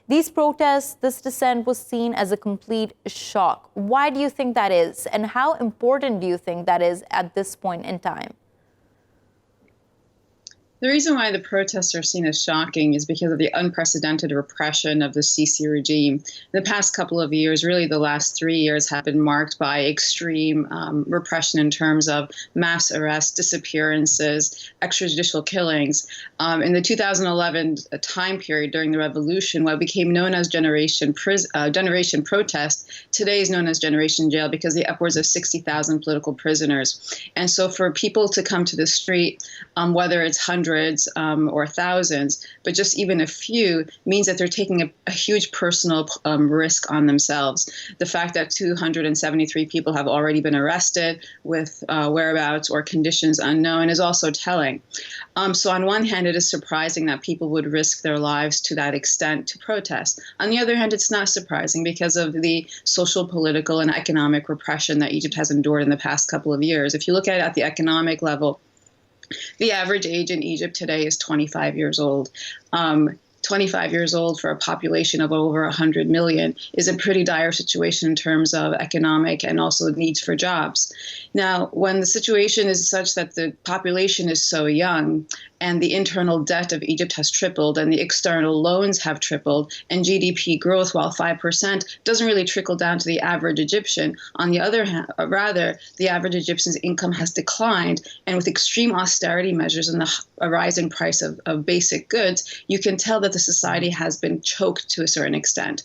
These protests, this dissent was seen as a complete shock. Why do you think that is? And how important do you think that is at this point in time? The reason why the protests are seen as shocking is because of the unprecedented repression of the Sisi regime. The past couple of years, really the last 3 years, have been marked by extreme repression in terms of mass arrests, disappearances, extrajudicial killings. In the 2011 time period during the revolution, what became known as Generation Protest, today is known as Generation Jail because they upwards of 60,000 political prisoners. And so for people to come to the street, whether it's hundreds or thousands, but just even a few, means that they're taking a huge personal risk on themselves. The fact that 273 people have already been arrested with whereabouts or conditions unknown is also telling. So on one hand, it is surprising that people would risk their lives to that extent to protest. On the other hand, it's not surprising because of the social, political, and economic repression that Egypt has endured in the past couple of years. If you look at the economic level, the average age in Egypt today is 25 years old. 25 years old for a population of over 100 million is a pretty dire situation in terms of economic and also needs for jobs. Now, when the situation is such that the population is so young and the internal debt of Egypt has tripled and the external loans have tripled and GDP growth, while 5%, doesn't really trickle down to the average Egyptian. On the other hand, rather, the average Egyptian's income has declined, and with extreme austerity measures and a rising price of basic goods, you can tell that the society has been choked to a certain extent.